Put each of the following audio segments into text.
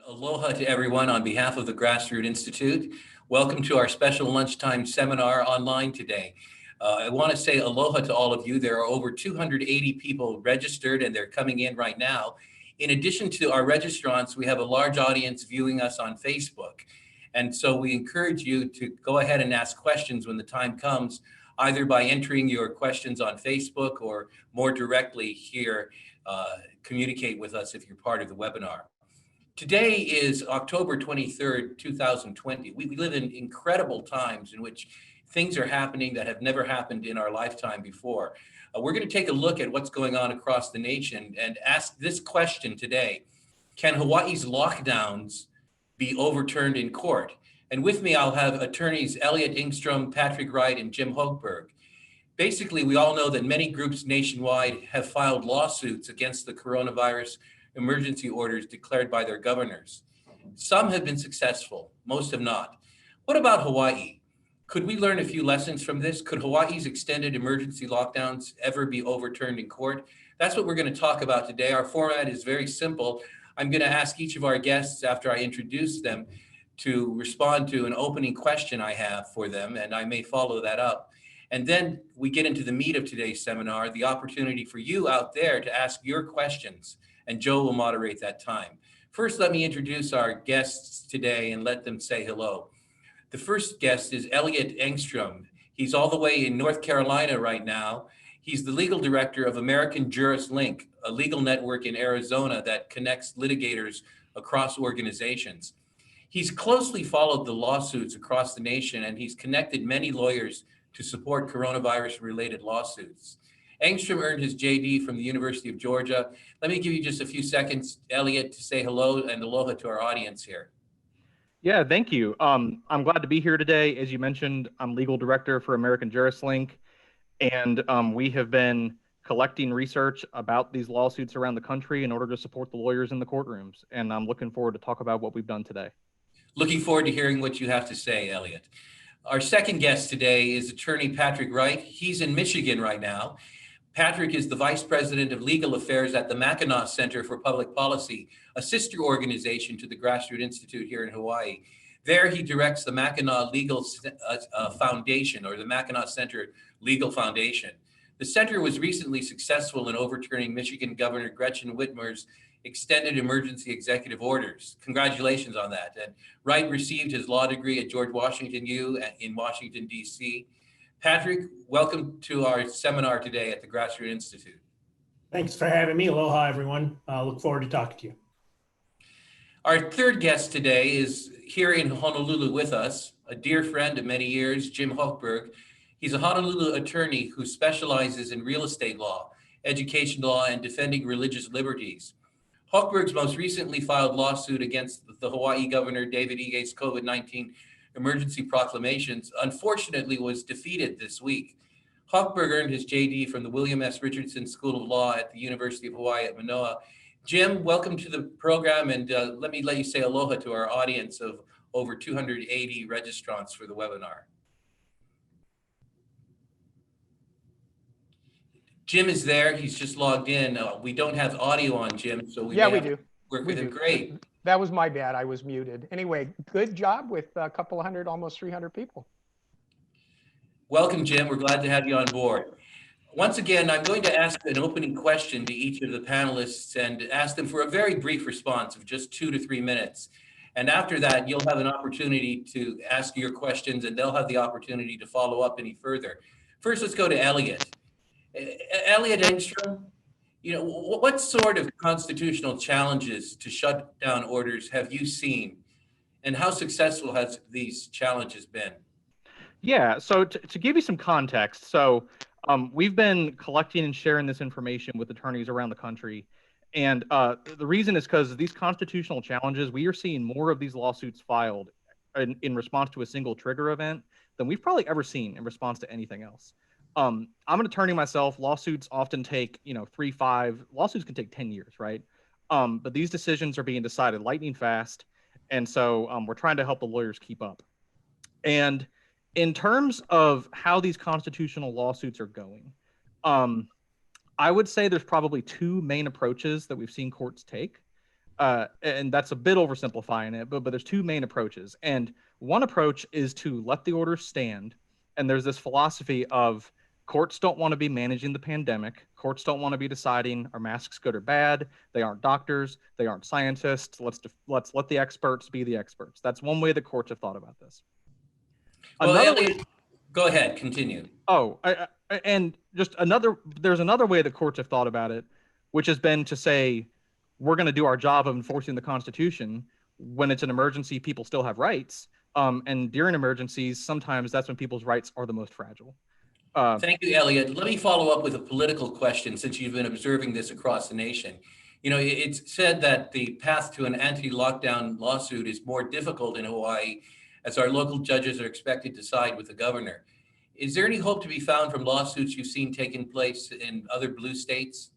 Aloha to everyone on behalf of the Grassroots Institute. Welcome to our special lunchtime seminar online today. I want to say aloha to all of you. There are over 280 people registered and they're coming in right now. In addition to our registrants, we have a large audience viewing us on Facebook. And so we encourage you to go ahead and ask questions when the time comes, either by entering your questions on Facebook or more directly here, communicate with us if you're part of the webinar. Today is October 23rd, 2020. We live in incredible times in which things are happening that have never happened in our lifetime before. We're going to take a look at what's going on across the nation and ask this question today. Can Hawaii's lockdowns be overturned in court? And with me, I'll have attorneys Elliot Angstrom, Patrick Wright, and Jim Hofberg. Basically, we all know that many groups nationwide have filed lawsuits against the coronavirus emergency orders declared by their governors. Some have been successful, most have not. What about Hawaii? Could we learn a few lessons from this? Could Hawaii's extended emergency lockdowns ever be overturned in court? That's what we're going to talk about today. Our format is very simple. I'm going to ask each of our guests after I introduce them to respond to an opening question I have for them, and I may follow that up. And then we get into the meat of today's seminar, the opportunity for you out there to ask your questions, and Joe will moderate that time. First, let me introduce our guests today and let them say hello. The first guest is Elliot Angstrom. He's all the way in North Carolina right now. He's the legal director of American Juris Link, a legal network in Arizona that connects litigators across organizations. He's closely followed the lawsuits across the nation, and he's connected many lawyers to support coronavirus-related lawsuits. Angstrom earned his JD from the University of Georgia. Let me give you just a few seconds, Elliot, to say hello and aloha to our audience here. Yeah, thank you. I'm glad to be here today. As you mentioned, I'm legal director for American Juris Link, and we have been collecting research about these lawsuits around the country in order to support the lawyers in the courtrooms. And I'm looking forward to talk about what we've done today. Looking forward to hearing what you have to say, Elliot. Our second guest today is attorney Patrick Wright. He's in Michigan right now. Patrick is the Vice President of Legal Affairs at the Mackinac Center for Public Policy, a sister organization to the Grassroots Institute here in Hawaii. There he directs the Mackinac Legal Foundation, or the Mackinac Center Legal Foundation. The center was recently successful in overturning Michigan Governor Gretchen Whitmer's extended emergency executive orders. Congratulations on that. And Wright received his law degree at George Washington U in Washington, D.C. Patrick, welcome to our seminar today at the Grassroots Institute. Thanks for having me. Aloha, everyone. I look forward to talking to you. Our third guest today is here in Honolulu with us, a dear friend of many years, Jim Hofberg. He's a Honolulu attorney who specializes in real estate law, education law, and defending religious liberties. Hofberg's most recently filed lawsuit against the Hawaii Governor David Ige's COVID-19 emergency proclamations, unfortunately, was defeated this week. Hofberg earned his JD from the William S. Richardson School of Law at the University of Hawaii at Manoa. Jim, welcome to the program, and let you say aloha to our audience of over 280 registrants for the webinar. Jim is there. He's just logged in. We don't have audio on Jim, so we do. Work with him. Great. That was my bad. I was muted. Anyway, good job with a couple of hundred, almost 300 people. Welcome, Jim. We're glad to have you on board. Once again, I'm going to ask an opening question to each of the panelists and ask them for a very brief response of just 2 to 3 minutes. And after that, you'll have an opportunity to ask your questions and they'll have the opportunity to follow up any further. First, let's go to Elliot. Elliot Angstrom, what sort of constitutional challenges to shut down orders have you seen, and how successful has these challenges been? Yeah, so to give you some context, we've been collecting and sharing this information with attorneys around the country, and the reason is because these constitutional challenges, we are seeing more of these lawsuits filed in response to a single trigger event than we've probably ever seen in response to anything else. I'm an attorney myself. Lawsuits often take, 3-5, lawsuits can take 10 years, right? But these decisions are being decided lightning fast. And so we're trying to help the lawyers keep up. And in terms of how these constitutional lawsuits are going, I would say there's probably two main approaches that we've seen courts take. And that's a bit oversimplifying it, but there's two main approaches. And one approach is to let the orders stand. And there's this philosophy of courts don't want to be managing the pandemic. Courts don't want to be deciding are masks good or bad. They aren't doctors. They aren't scientists. Let's let the experts be the experts. That's one way the courts have thought about this. Well, Another Elliot, way. go ahead, continue. Oh, there's another way the courts have thought about it, which has been to say, we're going to do our job of enforcing the Constitution. When it's an emergency, people still have rights. And during emergencies, sometimes that's when people's rights are the most fragile. Thank you, Elliot. Let me follow up with a political question since you've been observing this across the nation. You know, it's said that the path to an anti-lockdown lawsuit is more difficult in Hawaii as our local judges are expected to side with the governor. Is there any hope to be found from lawsuits you've seen taking place in other blue states?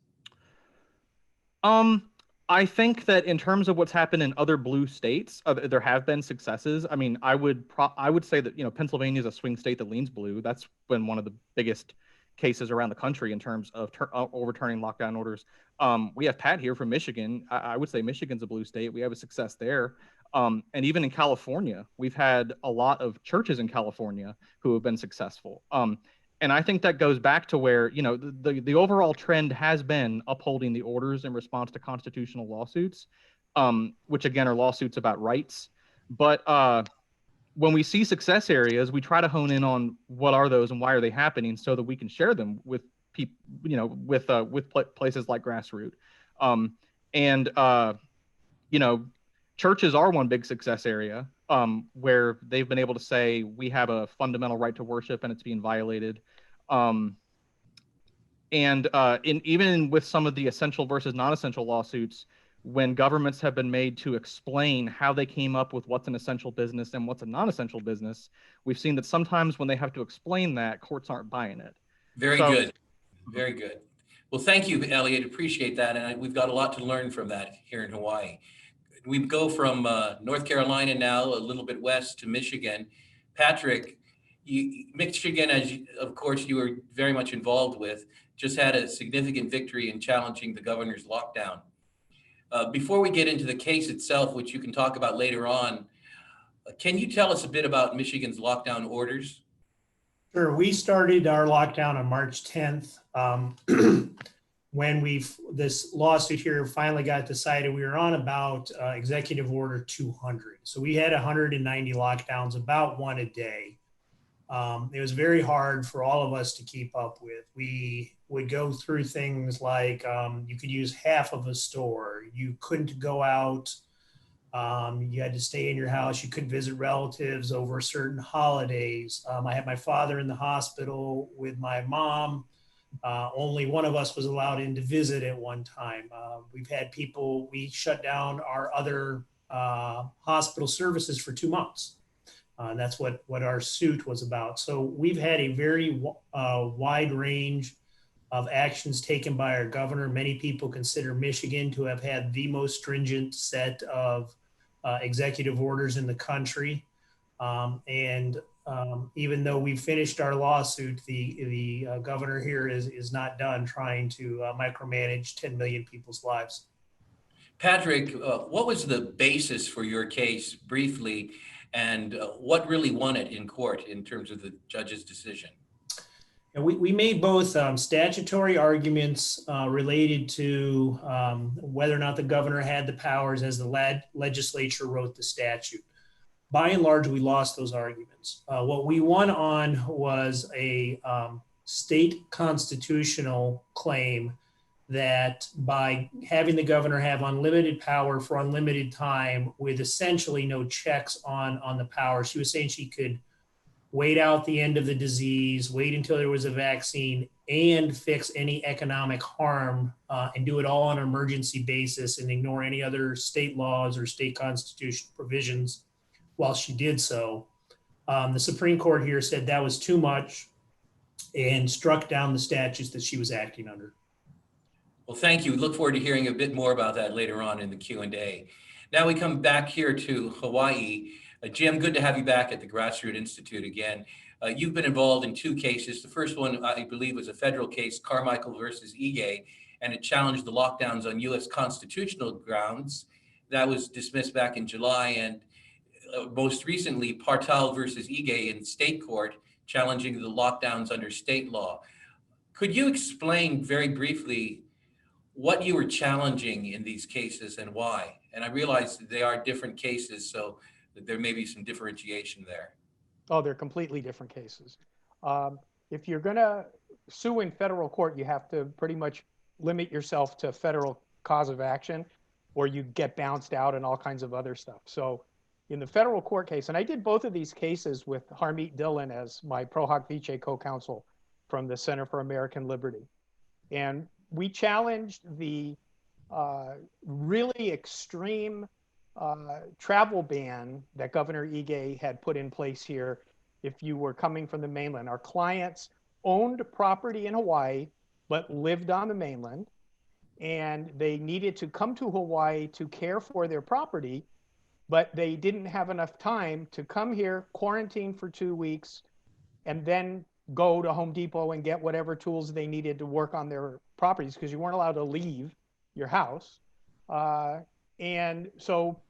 I think that in terms of what's happened in other blue states, there have been successes. I mean, I would say that, you know, Pennsylvania is a swing state that leans blue. That's been one of the biggest cases around the country in terms of overturning lockdown orders. We have Pat here from Michigan. I would say Michigan's a blue state. We have a success there. And even in California, we've had a lot of churches in California who have been successful. And I think that goes back to where, you know, the overall trend has been upholding the orders in response to constitutional lawsuits, which again are lawsuits about rights. But when we see success areas, we try to hone in on what are those and why are they happening so that we can share them with people, you know, with places like Grassroot. You know, churches are one big success area where they've been able to say we have a fundamental right to worship and it's being violated. Even with some of the essential versus non-essential lawsuits, when governments have been made to explain how they came up with what's an essential business and what's a non-essential business, we've seen that sometimes when they have to explain that, courts aren't buying it. Very good. Very good. Well, thank you, Elliot. Appreciate that. And we've got a lot to learn from that here in Hawaii. We go from North Carolina now, a little bit west to Michigan. Patrick, Michigan, of course, you were very much involved with, just had a significant victory in challenging the governor's lockdown. Before we get into the case itself, which you can talk about later on, can you tell us a bit about Michigan's lockdown orders? Sure. We started our lockdown on March 10th. When this lawsuit here finally got decided, we were on about Executive Order 200. So we had 190 lockdowns, about one a day. It was very hard for all of us to keep up with. We would go through things like you could use half of a store. You couldn't go out. You had to stay in your house. You couldn't visit relatives over certain holidays. I had my father in the hospital with my mom. Only one of us was allowed in to visit at one time. We've had people, we shut down our other hospital services for 2 months. That's what our suit was about. So we've had a very wide range of actions taken by our governor. Many people consider Michigan to have had the most stringent set of executive orders in the country. Even though we finished our lawsuit, the governor here is not done trying to micromanage 10 million people's lives. Patrick, what was the basis for your case briefly, and what really won it in court in terms of the judge's decision? And we made both statutory arguments related to whether or not the governor had the powers as the legislature wrote the statute. By and large, we lost those arguments. What we won on was a state constitutional claim that by having the governor have unlimited power for unlimited time with essentially no checks on the power, she was saying she could wait out the end of the disease, wait until there was a vaccine, and fix any economic harm and do it all on an emergency basis and ignore any other state laws or state constitutional provisions while she did so. The Supreme Court here said that was too much and struck down the statutes that she was acting under. Well, thank you. Look forward to hearing a bit more about that later on in the Q&A. Now we come back here to Hawaii. Jim, good to have you back at the Grassroot Institute again. You've been involved in 2 cases. The first one, I believe, was a federal case, Carmichael versus Ige, and it challenged the lockdowns on U.S. constitutional grounds. That was dismissed back in July, and most recently, Partal versus Ige in state court, challenging the lockdowns under state law. Could you explain very briefly what you were challenging in these cases and why? And I realize they are different cases, so there may be some differentiation there. Oh, they're completely different cases. If you're going to sue in federal court, you have to pretty much limit yourself to federal cause of action, or you get bounced out and all kinds of other stuff. So in the federal court case, and I did both of these cases with Harmeet Dillon as my pro hoc vice co-counsel from the Center for American Liberty. And we challenged the really extreme travel ban that Governor Ige had put in place here if you were coming from the mainland. Our clients owned property in Hawaii, but lived on the mainland, and they needed to come to Hawaii to care for their property, but they didn't have enough time to come here, quarantine for 2 weeks, and then go to Home Depot and get whatever tools they needed to work on their properties, because you weren't allowed to leave your house. And so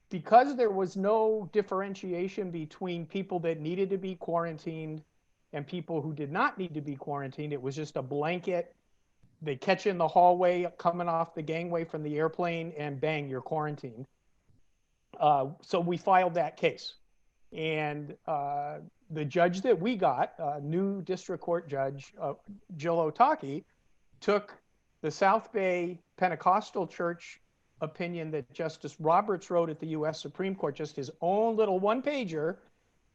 because there was no differentiation between people that needed to be quarantined and people who did not need to be quarantined, it was just a blanket. They catch you in the hallway coming off the gangway from the airplane, and bang, you're quarantined. So we filed that case. And the judge that we got, new district court judge, Jill Otake, took the South Bay Pentecostal Church opinion that Justice Roberts wrote at the U.S. Supreme Court, just his own little one-pager,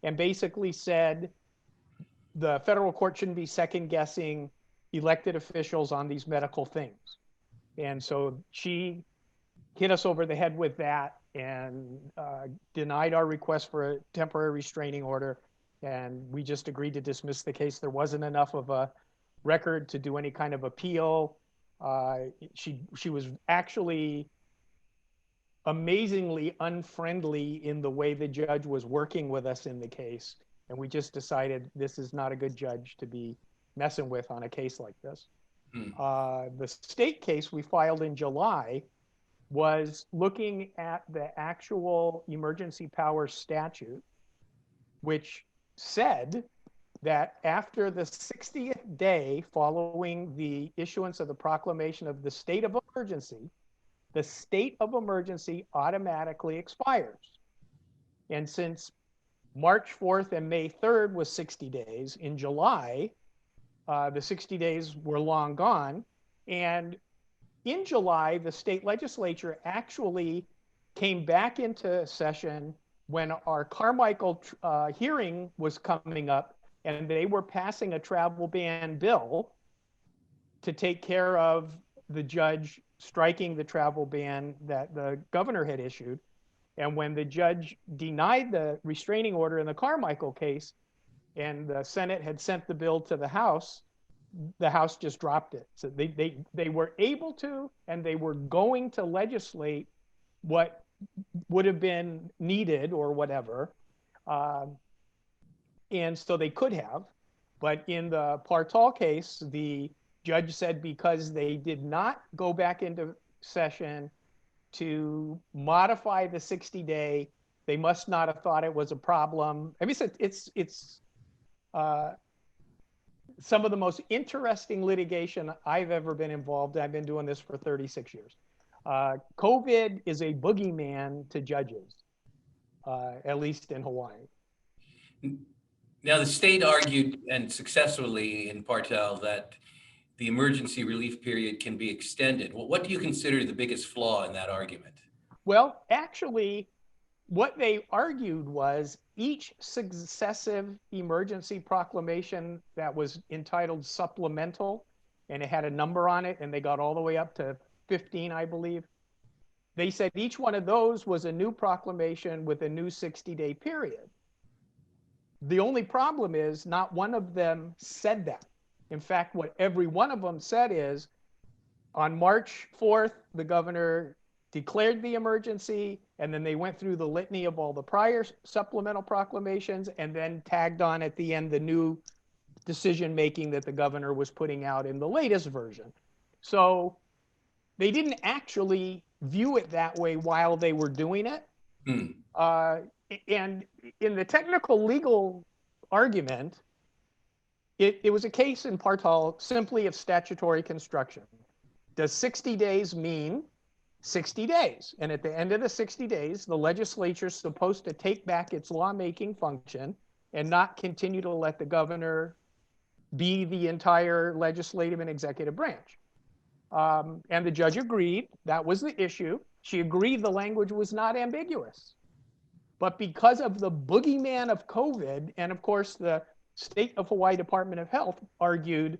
and basically said the federal court shouldn't be second-guessing elected officials on these medical things. And so she hit us over the head with that and denied our request for a temporary restraining order. And we just agreed to dismiss the case. There wasn't enough of a record to do any kind of appeal. She was actually amazingly unfriendly in the way the judge was working with us in the case. And we just decided this is not a good judge to be messing with on a case like this. The state case we filed in July was looking at the actual emergency powers statute, which said that after the 60th day following the issuance of the proclamation of the state of emergency, the state of emergency automatically expires. And since March 4th and May 3rd was 60 days, in July, the 60 days were long gone. And in July, the state legislature actually came back into session when our Carmichael hearing was coming up, and they were passing a travel ban bill to take care of the judge striking the travel ban that the governor had issued. And when the judge denied the restraining order in the Carmichael case, and the Senate had sent the bill to the House just dropped it. So they were able to, and they were going to legislate what would have been needed or whatever. And so they could have, but in the Partal case, the judge said because they did not go back into session to modify the 60-day, they must not have thought it was a problem. I mean, it's some of the most interesting litigation I've ever been involved in. I've been doing this for 36 years. COVID is a boogeyman to judges, at least in Hawaii. Now, the state argued, and successfully in Partal, that the emergency relief period can be extended. Well, what do you consider the biggest flaw in that argument? Well, actually, what they argued was each successive emergency proclamation that was entitled supplemental, and it had a number on it, and they got all the way up to 15, I believe. They said each one of those was a new proclamation with a new 60-day period. The only problem is not one of them said that. In fact, what every one of them said is, on March 4th, the governor declared the emergency, and then they went through the litany of all the prior supplemental proclamations, and then tagged on at the end the new decision-making that the governor was putting out in the latest version. So they didn't actually view it that way while they were doing it. Hmm. And in the technical legal argument, it was a case in Partal simply of statutory construction. Does 60 days mean 60 days? And at the end of the 60 days, the legislature is supposed to take back its lawmaking function and not continue to let the governor be the entire legislative and executive branch. And the judge agreed. That was the issue. She agreed the language was not ambiguous. But because of the boogeyman of COVID, and of course the State of Hawaii Department of Health argued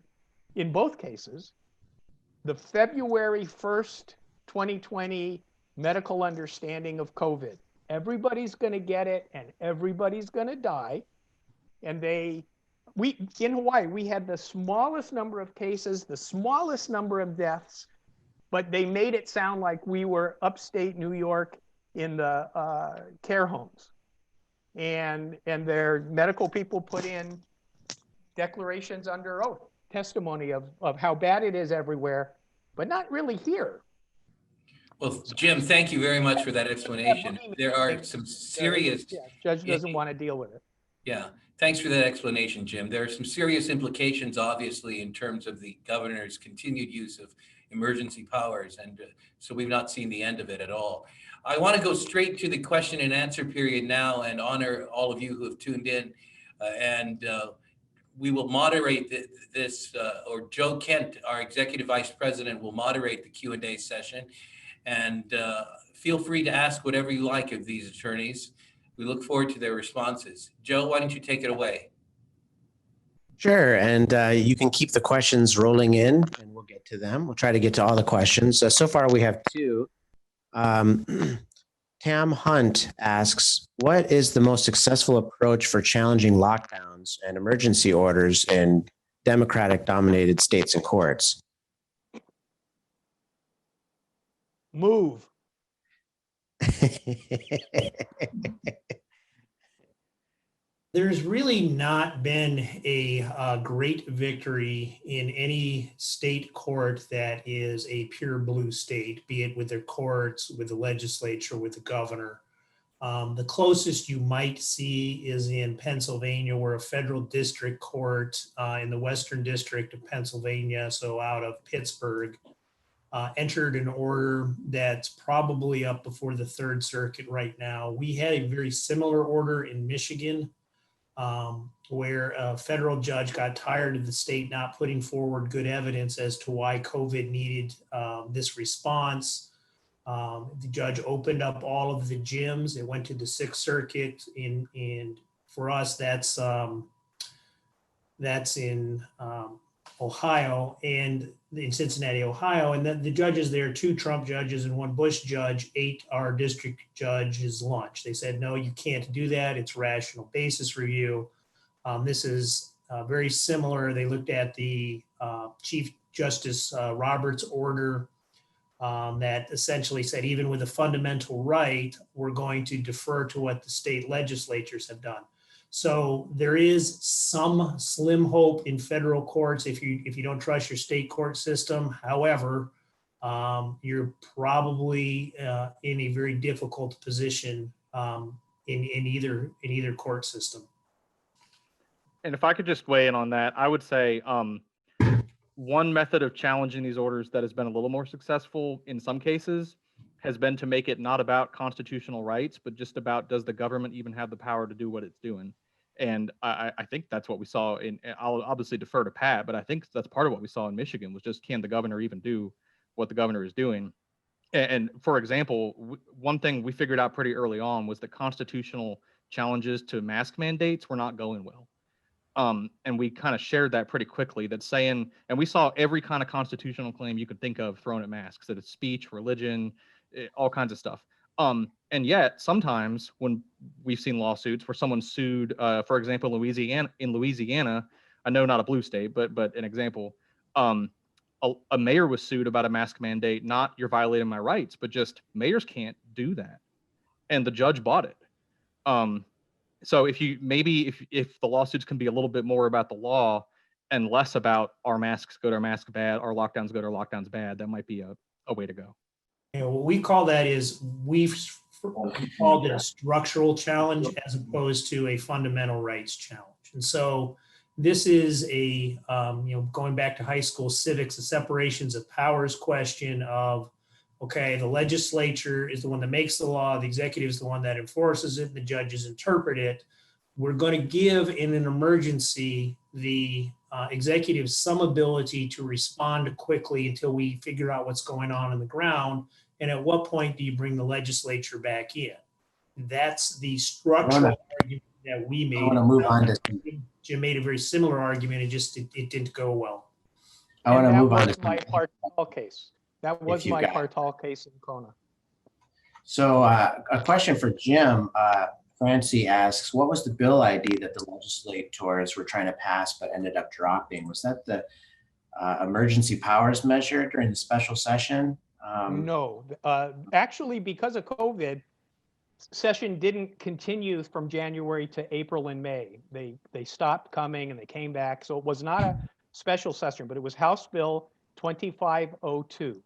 in both cases, the February 1st, 2020 medical understanding of COVID. Everybody's going to get it and everybody's going to die. And in Hawaii, we had the smallest number of cases, the smallest number of deaths, but they made it sound like we were upstate New York in the care homes. And their medical people put in declarations under oath, testimony of how bad it is everywhere, but not really here. Well, Jim, thank you very much for that explanation. There are some serious... Judge doesn't want to deal with it. Yeah, thanks for that explanation, Jim. There are some serious implications, obviously, in terms of the governor's continued use of emergency powers, and so we've not seen the end of it at all. I want to go straight to the question and answer period now and honor all of you who have tuned in, and we will moderate this, or Joe Kent, our Executive Vice President, will moderate the Q&A session, and feel free to ask whatever you like of these attorneys. We look forward to their responses. Joe, why don't you take it away? Sure, and you can keep the questions rolling in, and we'll get to them. We'll try to get to all the questions. So far, we have two. Tam Hunt asks, what is the most successful approach for challenging lockdowns and emergency orders in Democratic-dominated states and courts? Move. There's really not been a great victory in any state court that is a pure blue state, be it with their courts, with the legislature, with the governor. The closest you might see is in Pennsylvania, where a federal district court in the Western District of Pennsylvania, so out of Pittsburgh, entered an order that's probably up before the Third Circuit right now. We had a very similar order in Michigan, where a federal judge got tired of the state not putting forward good evidence as to why COVID needed this response. The judge opened up all of the gyms. It went to the Sixth Circuit. And for us, that's in Ohio, and in Cincinnati, Ohio. And the judges there, 2 Trump judges and 1 Bush judge, ate our district judge's lunch. They said, no, you can't do that. It's rational basis review. This is very similar. They looked at the Chief Justice Roberts order that essentially said, even with a fundamental right, we're going to defer to what the state legislatures have done. So there is some slim hope in federal courts if you don't trust your state court system. However, you're probably in a very difficult position in either court system. And if I could just weigh in on that, I would say one method of challenging these orders that has been a little more successful in some cases has been to make it not about constitutional rights, but just about, does the government even have the power to do what it's doing? And I think that's what we saw I'll obviously defer to Pat, but I think that's part of what we saw in Michigan was just, can the governor even do what the governor is doing? And for example, one thing we figured out pretty early on was that constitutional challenges to mask mandates were not going well. And we kind of shared that pretty quickly, that saying, and we saw every kind of constitutional claim you could think of thrown at masks, that it's speech, religion, all kinds of stuff. And yet sometimes when we've seen lawsuits where someone sued, for example, in Louisiana, I know not a blue state, but an example, a mayor was sued about a mask mandate, not you're violating my rights, but just mayors can't do that. And the judge bought it. So if the lawsuits can be a little bit more about the law and less about our masks good, our masks bad, our lockdowns good, our lockdowns bad, that might be a way to go. What we call that is we've called it a structural challenge as opposed to a fundamental rights challenge. And so this is a, going back to high school civics, the separations of powers question of, okay, the legislature is the one that makes the law, the executive is the one that enforces it, the judges interpret it. We're going to give in an emergency the executive some ability to respond quickly until we figure out what's going on the ground. And at what point do you bring the legislature back in? That's the structural argument that we made. I want to move on to. Jim made a very similar argument. It didn't go well. I want to move on to my Partal case. That was my Partal case in Kona. So a question for Jim. Francie asks, what was the bill ID that the legislators were trying to pass but ended up dropping? Was that the emergency powers measure during the special session? No, actually, because of COVID, session didn't continue from January to April and May. They stopped coming and they came back. So it was not a special session, but it was House Bill 2502.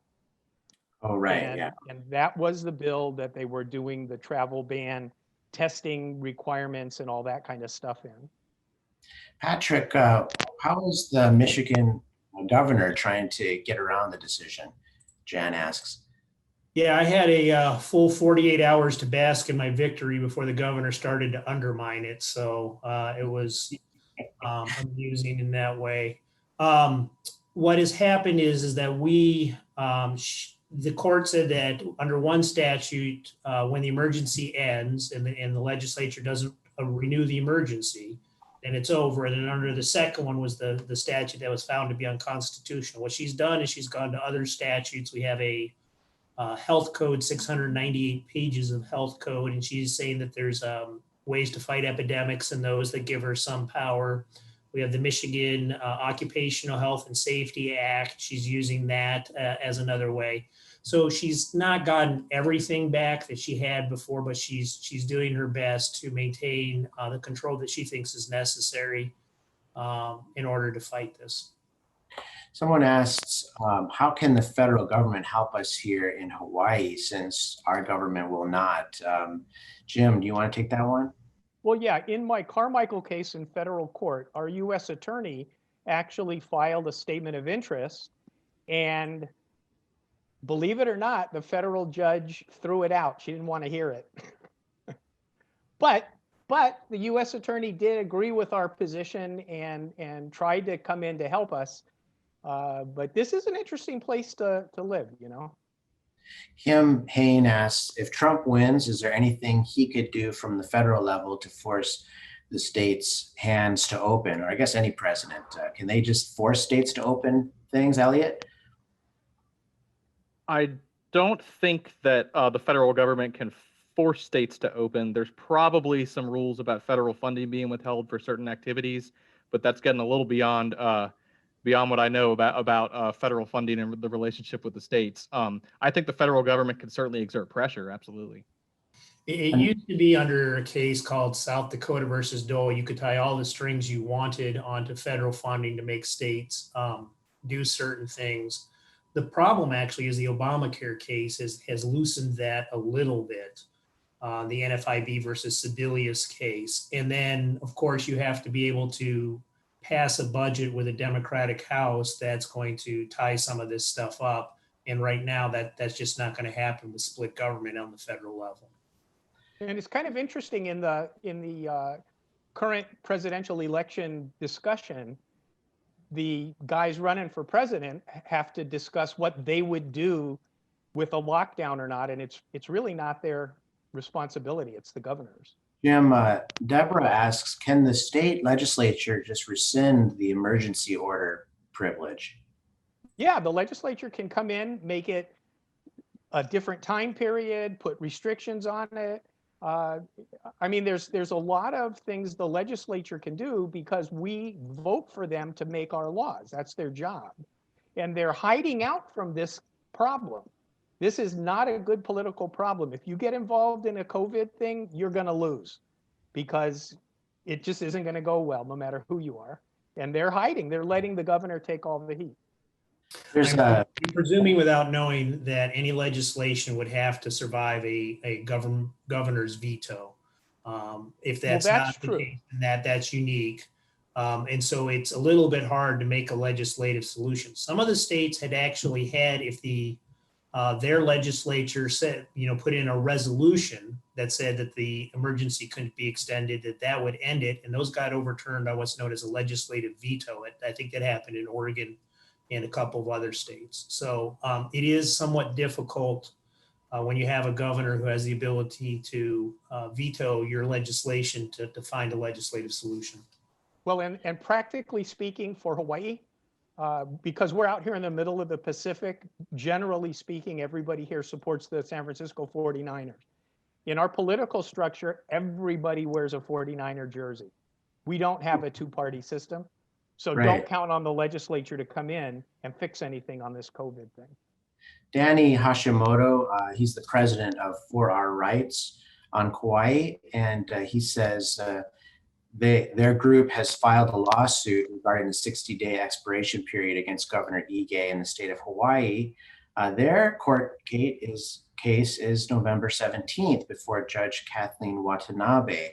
Oh, right, yeah. And that was the bill that they were doing the travel ban, testing requirements and all that kind of stuff in. Patrick, how is the Michigan governor trying to get around the decision? Jan asks. Yeah, I had a full 48 hours to bask in my victory before the governor started to undermine it. So it was amusing in that way. What has happened is that we, the court said that under one statute, when the emergency ends and the legislature doesn't renew the emergency, then it's over. And then under the second one was the statute that was found to be unconstitutional. What she's done is she's gone to other statutes. We have a health code, 698 pages of health code, and she's saying that there's ways to fight epidemics and those that give her some power. We have the Michigan Occupational Health and Safety Act. She's using that as another way. So she's not gotten everything back that she had before, but she's doing her best to maintain the control that she thinks is necessary in order to fight this. Someone asks, how can the federal government help us here in Hawaii since our government will not? Jim, do you want to take that one? Well, yeah, in my Carmichael case in federal court, our U.S. attorney actually filed a statement of interest, and believe it or not, the federal judge threw it out. She didn't want to hear it. But the U.S. attorney did agree with our position and tried to come in to help us. But this is an interesting place to live, you know. Kim Hain asks, if Trump wins, is there anything he could do from the federal level to force the states' hands to open? Or I guess any president, can they just force states to open things, Elliot? I don't think that the federal government can force states to open. There's probably some rules about federal funding being withheld for certain activities, but that's getting a little beyond what I know about federal funding and the relationship with the states. I think the federal government can certainly exert pressure, absolutely. It used to be under a case called South Dakota versus Dole. You could tie all the strings you wanted onto federal funding to make states do certain things. The problem actually is the Obamacare case has loosened that a little bit, the NFIB versus Sebelius case. And then, of course, you have to be able to pass a budget with a Democratic House that's going to tie some of this stuff up. And right now that's just not going to happen with split government on the federal level. And it's kind of interesting in the current presidential election discussion, the guys running for president have to discuss what they would do with a lockdown or not. And it's really not their responsibility. It's the governor's. Jim, Deborah asks, can the state legislature just rescind the emergency order privilege? Yeah, the legislature can come in, make it a different time period, put restrictions on it. I mean, there's a lot of things the legislature can do because we vote for them to make our laws. That's their job. And they're hiding out from this problem. This is not a good political problem. If you get involved in a COVID thing, you're going to lose because it just isn't going to go well, no matter who you are. And they're hiding. They're letting the governor take all the heat. There's I'm presuming without knowing that any legislation would have to survive a governor's veto. If that's that's not the true. case, then that's unique. And so it's a little bit hard to make a legislative solution. Some of the states had actually had, if their legislature said, put in a resolution that said that the emergency couldn't be extended, that would end it. And those got overturned by what's known as a legislative veto. I think that happened in Oregon and a couple of other states. So it is somewhat difficult when you have a governor who has the ability to veto your legislation to find a legislative solution. Well, and practically speaking for Hawaii, because we're out here in the middle of the Pacific, generally speaking, everybody here supports the San Francisco 49ers. In our political structure, everybody wears a 49er jersey. We don't have a two-party system. So Right. Don't count on the legislature to come in and fix anything on this COVID thing. Danny Hashimoto, he's the president of 4R Rights on Kauai, and he says their group has filed a lawsuit regarding the 60-day expiration period against Governor Ige in the state of Hawaii. Their court case is November 17th before Judge Kathleen Watanabe.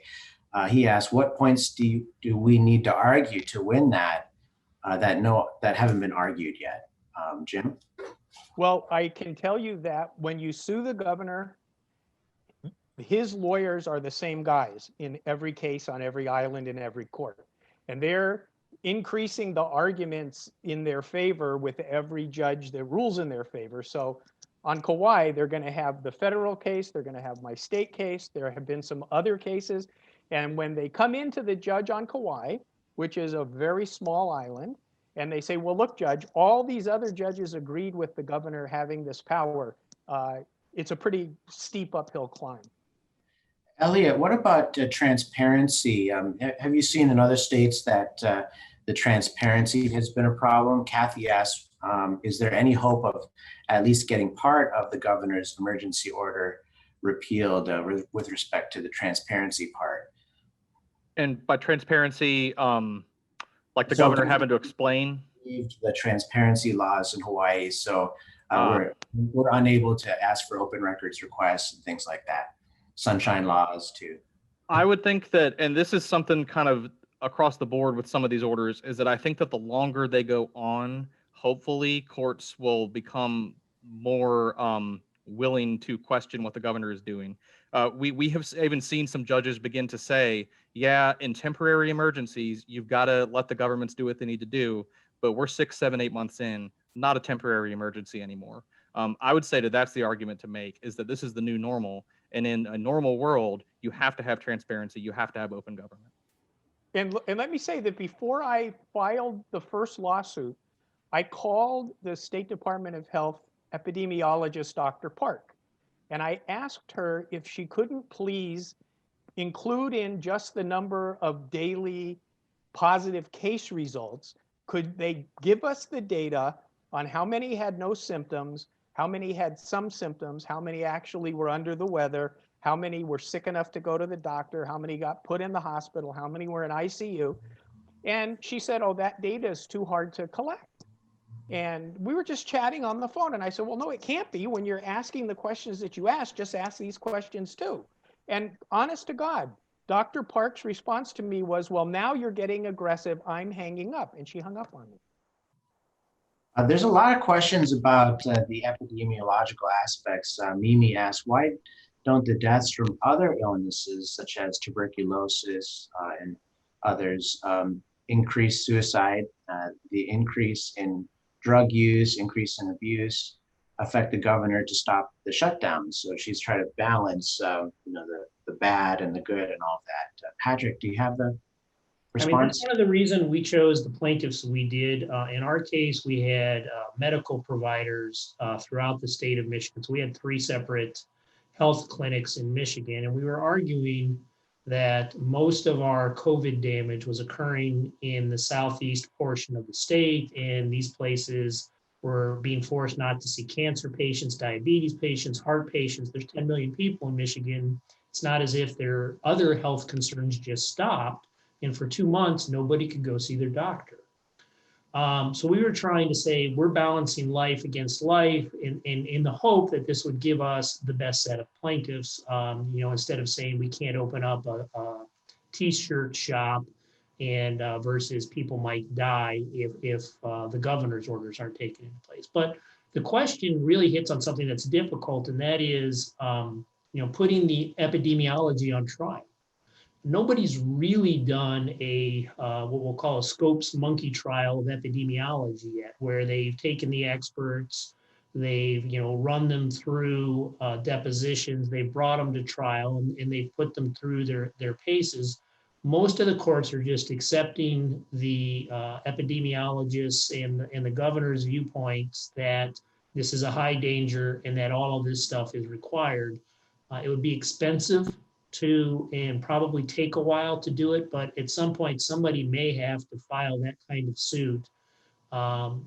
He asked, what points do we need to argue to win that haven't been argued yet? Jim? Well, I can tell you that when you sue the governor, his lawyers are the same guys in every case on every island in every court. And they're increasing the arguments in their favor with every judge that rules in their favor. So on Kauai, they're going to have the federal case, they're going to have my state case, there have been some other cases. And when they come into the judge on Kauai, which is a very small island, and they say, well, look, judge, all these other judges agreed with the governor having this power. It's a pretty steep uphill climb. Elliot, what about transparency? Have you seen in other states that the transparency has been a problem? Kathy asked, is there any hope of at least getting part of the governor's emergency order repealed with respect to the transparency part? And by transparency, like the governor having to explain? The transparency laws in Hawaii, so we're unable to ask for open records requests and things like that. Sunshine laws too. I would think that, and this is something kind of across the board with some of these orders, is that I think that the longer they go on, hopefully courts will become more willing to question what the governor is doing. We have even seen some judges begin to say, yeah, in temporary emergencies, you've got to let the governments do what they need to do, but we're 6, 7, 8 months in, not a temporary emergency anymore. I would say that that's the argument to make, is that this is the new normal. And in a normal world, you have to have transparency. You have to have open government. And let me say that before I filed the first lawsuit, I called the State Department of Health epidemiologist, Dr. Park, and I asked her if she couldn't please include in just the number of daily positive case results. Could they give us the data on how many had no symptoms, how many had some symptoms, how many actually were under the weather, how many were sick enough to go to the doctor, how many got put in the hospital, how many were in ICU? And she said, oh, that data is too hard to collect. And we were just chatting on the phone. And I said, well, no, it can't be. When you're asking the questions that you ask, just ask these questions too. And honest to God, Dr. Park's response to me was, well, now you're getting aggressive. I'm hanging up. And she hung up on me. There's a lot of questions about the epidemiological aspects. Mimi asked, why don't the deaths from other illnesses, such as tuberculosis and others, increase suicide? The increase in drug use, increase in abuse, affect the governor to stop the shutdown. So she's trying to balance, the bad and the good and all of that. Patrick, do you have the response? I mean, that's one of the reasons we chose the plaintiffs we did. In our case, we had medical providers throughout the state of Michigan. So we had 3 separate health clinics in Michigan, and we were arguing that most of our COVID damage was occurring in the southeast portion of the state, and these places were being forced not to see cancer patients, diabetes patients, heart patients. There's 10 million people in Michigan. It's not as if their other health concerns just stopped, and for 2 months, nobody could go see their doctor. So we were trying to say we're balancing life against life in the hope that this would give us the best set of plaintiffs. Instead of saying we can't open up a t-shirt shop and versus people might die if the governor's orders aren't taken into place. But the question really hits on something that's difficult, and that is putting the epidemiology on trial. Nobody's really done a what we'll call a Scopes monkey trial of epidemiology yet, where they've taken the experts, they've run them through depositions, they've brought them to trial, and they've put them through their paces. Most of the courts are just accepting the epidemiologists and the governor's viewpoints that this is a high danger and that all of this stuff is required. It would be expensive and probably take a while to do it, but at some point somebody may have to file that kind of suit, to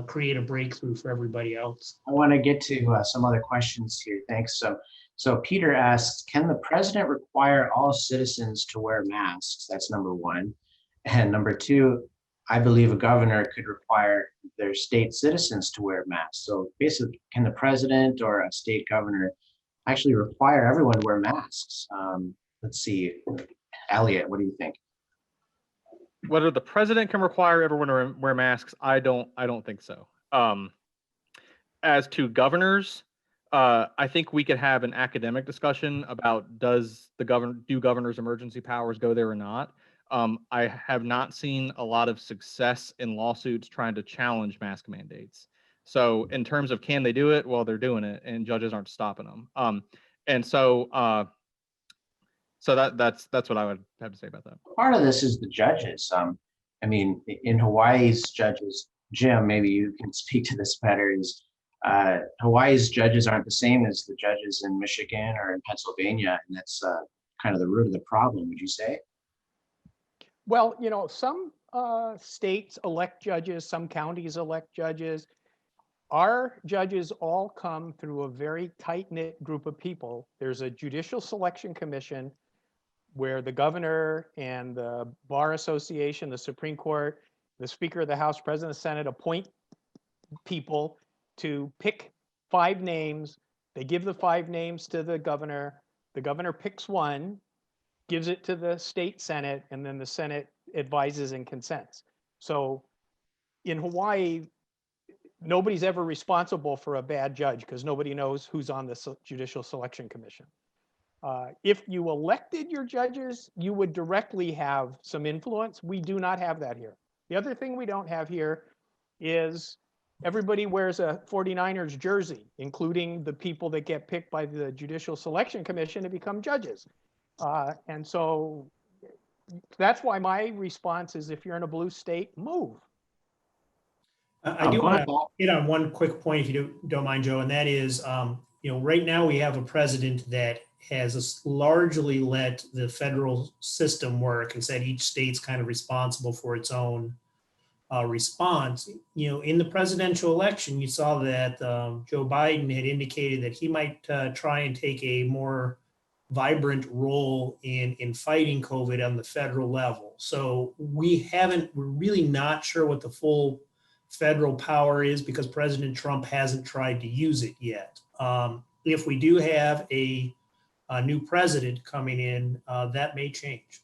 create a breakthrough for everybody else. I want to get to some other questions here. Thanks. So Peter asks, can the president require all citizens to wear masks? That's number one. And number two, I believe a governor could require their state citizens to wear masks. So basically, can the president or a state governor actually require everyone to wear masks? Let's see, Elliot, what do you think? Whether the president can require everyone to wear masks, I don't think so. As to governors, I think we could have an academic discussion about do governors' emergency powers go there or not. I have not seen a lot of success in lawsuits trying to challenge mask mandates. So in terms of can they do it? Well, they're doing it, and judges aren't stopping them. So that's what I would have to say about that. Part of this is the judges. I mean, in Hawaii's judges, Jim, maybe you can speak to this better, is Hawaii's judges aren't the same as the judges in Michigan or in Pennsylvania, and that's kind of the root of the problem, would you say? Well, some states elect judges, some counties elect judges. Our judges all come through a very tight-knit group of people. There's a judicial selection commission where the governor and the Bar Association, the Supreme Court, the Speaker of the House, President of the Senate appoint people to pick 5 names. They give the 5 names to the governor. The governor picks one, gives it to the state Senate, and then the Senate advises and consents. So in Hawaii, nobody's ever responsible for a bad judge because nobody knows who's on the Judicial Selection Commission. If you elected your judges, you would directly have some influence. We do not have that here. The other thing we don't have here is everybody wears a 49ers jersey, including the people that get picked by the Judicial Selection Commission to become judges. And so that's why my response is, if you're in a blue state, move. I do want to hit on one quick point, if you don't mind, Joe, and that is, right now we have a president that has largely let the federal system work and said each state's kind of responsible for its own response. In the presidential election, you saw that Joe Biden had indicated that he might try and take a more vibrant role in fighting COVID on the federal level. So we're really not sure what the full federal power is because President Trump hasn't tried to use it yet. If we do have a new president coming in, that may change.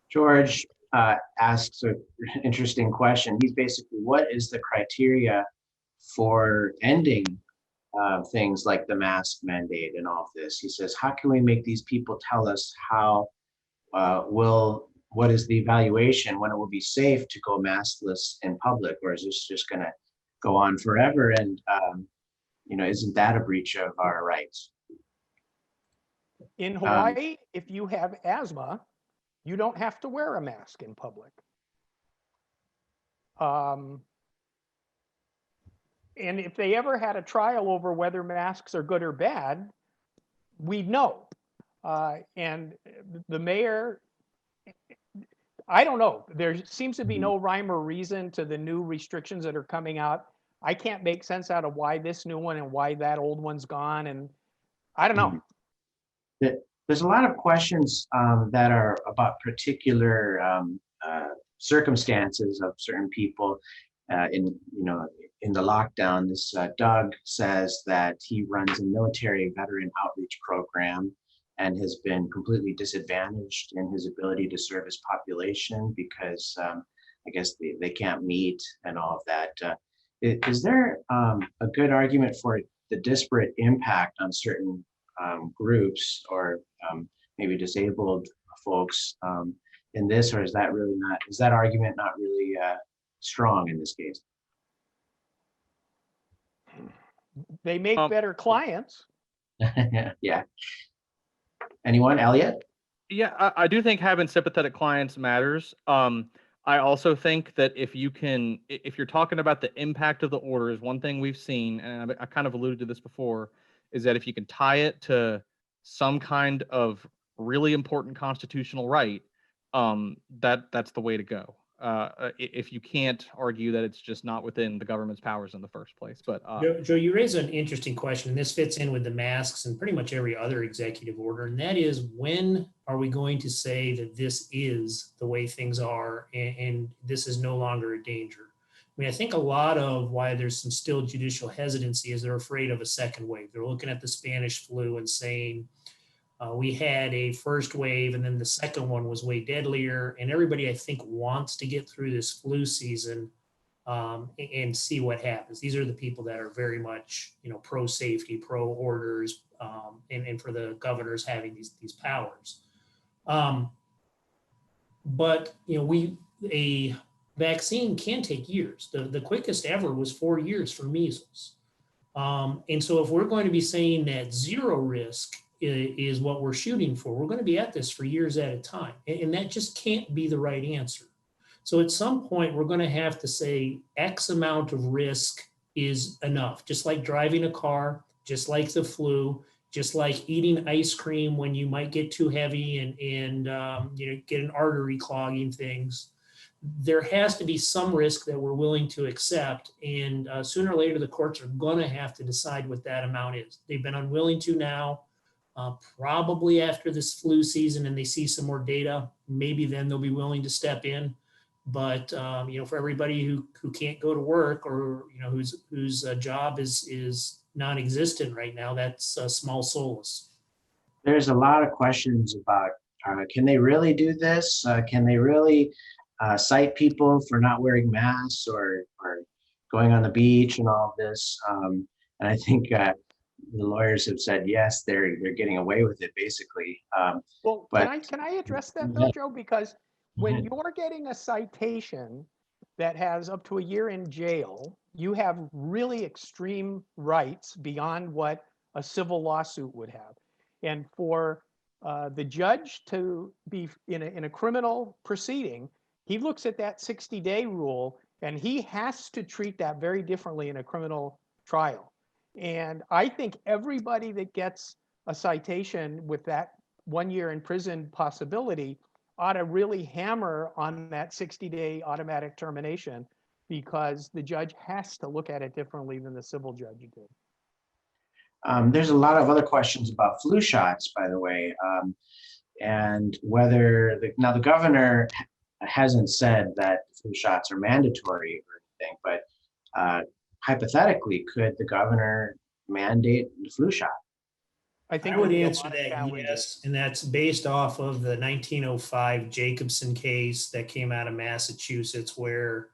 George asks an interesting question. He's basically, what is the criteria for ending things like the mask mandate and all of this? He says, how can we make these people tell us what is the evaluation, when it will be safe to go maskless in public, or is this just going to go on forever? And isn't that a breach of our rights? In Hawaii, if you have asthma, you don't have to wear a mask in public. And if they ever had a trial over whether masks are good or bad, we'd know. And the mayor, I don't know. There seems to be no rhyme or reason to the new restrictions that are coming out. I can't make sense out of why this new one and why that old one's gone. And I don't know. There's a lot of questions that are about particular circumstances of certain people in the lockdown. This Doug says that he runs a military veteran outreach program and has been completely disadvantaged in his ability to serve his population because I guess they can't meet and all of that. Is there a good argument for the disparate impact on certain groups or maybe disabled folks in this, or is that really not, is that argument not really strong in this case? They make better clients. Yeah. Anyone, Elliot? Yeah, I do think having sympathetic clients matters. I also think that if you're talking about the impact of the orders, one thing we've seen, and I kind of alluded to this before, is that if you can tie it to some kind of really important constitutional right, that's the way to go. If you can't argue that it's just not within the government's powers in the first place. But Joe, you raise an interesting question, and this fits in with the masks and pretty much every other executive order, and that is, when are we going to say that this is the way things are and this is no longer a danger? I mean, I think a lot of why there's some still judicial hesitancy is they're afraid of a second wave. They're looking at the Spanish flu and saying, we had a first wave and then the second one was way deadlier, and everybody, I think, wants to get through this flu season and see what happens. These are the people that are very much, pro safety, pro orders, and for the governors having these powers. But a vaccine can take years. The quickest ever was 4 years for measles. And so if we're going to be saying that zero risk is what we're shooting for, we're going to be at this for years at a time. And that just can't be the right answer. So at some point, we're going to have to say X amount of risk is enough, just like driving a car, just like the flu, just like eating ice cream when you might get too heavy and get an artery clogging things. There has to be some risk that we're willing to accept. And sooner or later, the courts are going to have to decide what that amount is. They've been unwilling to now. Probably after this flu season and they see some more data, maybe then they'll be willing to step in. But for everybody who can't go to work or whose job is non-existent right now, that's a small solace. There's a lot of questions about can they really do this? Can they really cite people for not wearing masks or going on the beach and all of this? And I think the lawyers have said yes, they're getting away with it basically. Can I address that though, Joe? Because when you're getting a citation that has up to a year in jail, you have really extreme rights beyond what a civil lawsuit would have. And for the judge to be in a criminal proceeding, he looks at that 60-day rule and he has to treat that very differently in a criminal trial. And I think everybody that gets a citation with that 1 year in prison possibility ought to really hammer on that 60-day automatic termination, because the judge has to look at it differently than the civil judge did. There's a lot of other questions about flu shots, by the way, and whether the governor hasn't said that flu shots are mandatory or anything, but hypothetically, could the governor mandate the flu shot? I would answer that yes, and that's based off of the 1905 Jacobson case that came out of Massachusetts, where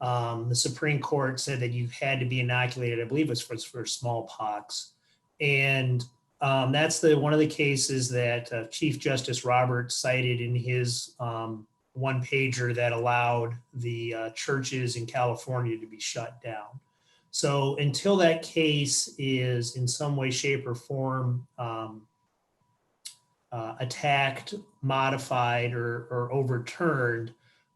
the Supreme Court said that you had to be inoculated. I believe it was for smallpox, and that's one of the cases that Chief Justice Roberts cited in his one pager that allowed the churches in California to be shut down. So until that case is in some way, shape, or form attacked, modified, or overturned,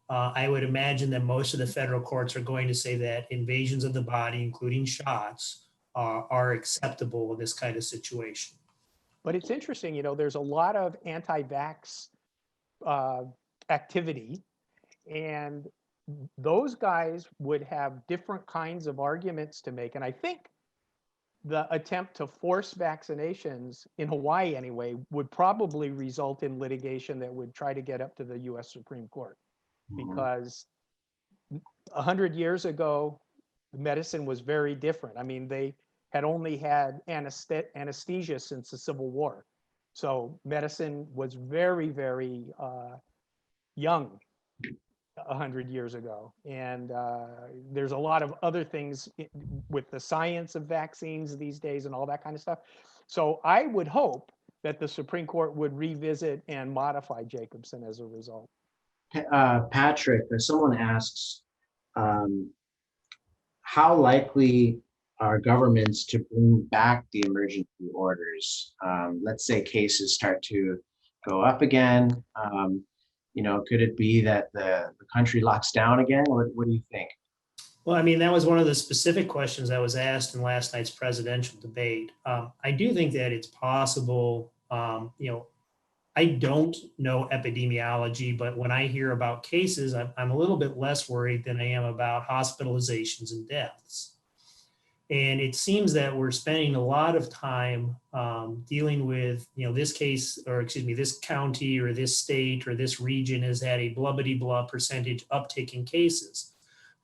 I would imagine that most of the federal courts are going to say that invasions of the body, including shots, are acceptable in this kind of situation. But it's interesting, there's a lot of anti-vax activity, and those guys would have different kinds of arguments to make. And I think the attempt to force vaccinations in Hawaii anyway would probably result in litigation that would try to get up to the US Supreme Court. because 100 years ago, medicine was very different. I mean, they had only had anesthesia since the Civil War. So medicine was very, very young 100 years ago. And there's a lot of other things with the science of vaccines these days and all that kind of stuff. So I would hope that the Supreme Court would revisit and modify Jacobson as a result. Patrick, someone asks, how likely are governments to bring back the emergency orders? Let's say cases start to go up again. Could it be that the country locks down again? What do you think? Well, I mean, that was one of the specific questions that was asked in last night's presidential debate. I do think that it's possible, I don't know epidemiology, but when I hear about cases, I'm a little bit less worried than I am about hospitalizations and deaths. And it seems that we're spending a lot of time dealing with, this case, or excuse me, this county or this state or this region has had a blah percentage uptick in cases.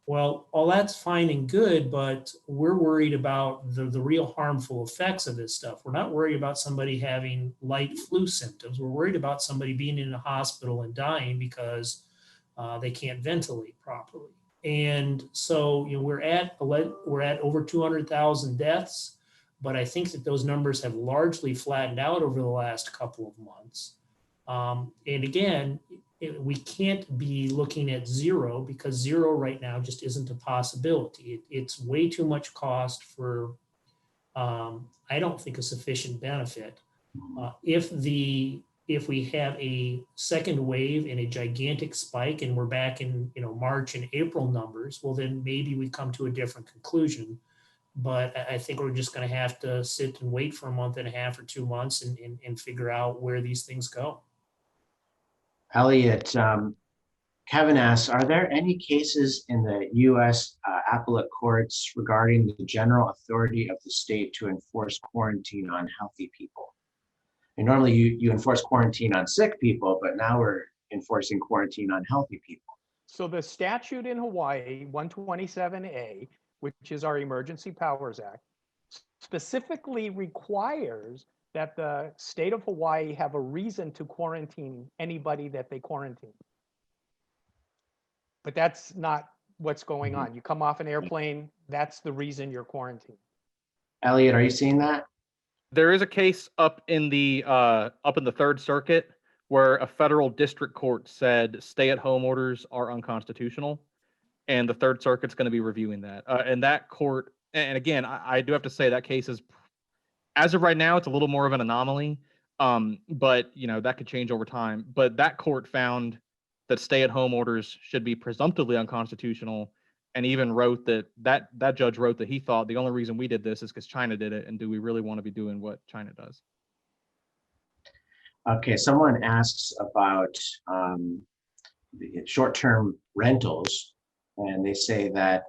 Well, all that's fine and good, but we're worried about the real harmful effects of this stuff. We're not worried about somebody having light flu symptoms. We're worried about somebody being in a hospital and dying because they can't ventilate properly. And so we're at over 200,000 deaths, but I think that those numbers have largely flattened out over the last couple of months. And again, we can't be looking at zero, because zero right now just isn't a possibility. It's way too much cost for, I don't think, a sufficient benefit. If we have a second wave and a gigantic spike and we're back in March and April numbers, well, then maybe we come to a different conclusion. But I think we're just going to have to sit and wait for a month and a half or 2 months and figure out where these things go. Elliot, Kevin asks, are there any cases in the U.S. Appellate courts regarding the general authority of the state to enforce quarantine on healthy people? And normally you enforce quarantine on sick people, but now we're enforcing quarantine on healthy people. So the statute in Hawaii, 127A, which is our Emergency Powers Act, specifically requires that the state of Hawaii have a reason to quarantine anybody that they quarantine. But that's not what's going on. You come off an airplane, that's the reason you're quarantined. Elliot, are you seeing that? There is a case up in the Third Circuit where a federal district court said stay-at-home orders are unconstitutional, and the Third Circuit's going to be reviewing that. And that court, and again, I do have to say that case is, as of right now, it's a little more of an anomaly, but that could change over time. But that court found that stay-at-home orders should be presumptively unconstitutional, and even wrote that judge wrote that he thought the only reason we did this is because China did it, and do we really want to be doing what China does? Okay, someone asks about the short-term rentals, and they say that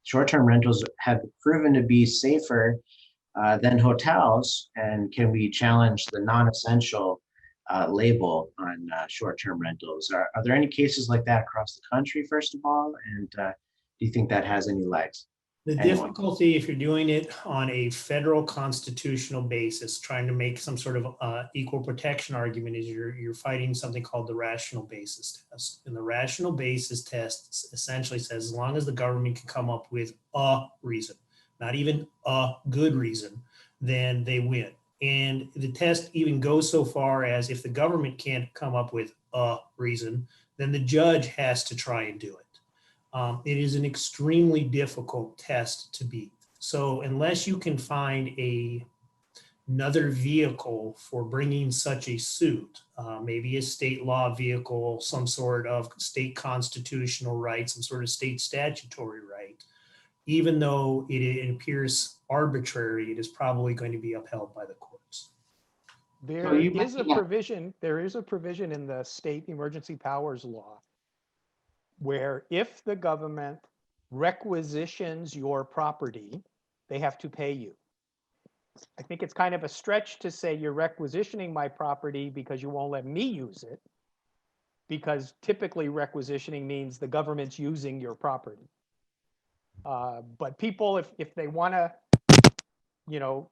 short-term rentals have proven to be safer than hotels, and can we challenge the non-essential label on short-term rentals? Are there any cases like that across the country, first of all? And do you think that has any legs? The difficulty, if you're doing it on a federal constitutional basis, trying to make some sort of equal protection argument, is you're fighting something called the rational basis test. And the rational basis test essentially says, as long as the government can come up with a reason, not even a good reason, then they win. And the test even goes so far as, if the government can't come up with a reason, then the judge has to try and do it. It is an extremely difficult test to beat. So unless you can find another vehicle for bringing such a suit, maybe a state law vehicle, some sort of state constitutional right, some sort of state statutory right, even though it appears arbitrary, it is probably going to be upheld by the courts. There is a provision in the state emergency powers law where if the government requisitions your property, they have to pay you. I think it's kind of a stretch to say you're requisitioning my property because you won't let me use it. because typically requisitioning means the government's using your property. But people, if they want to, you know,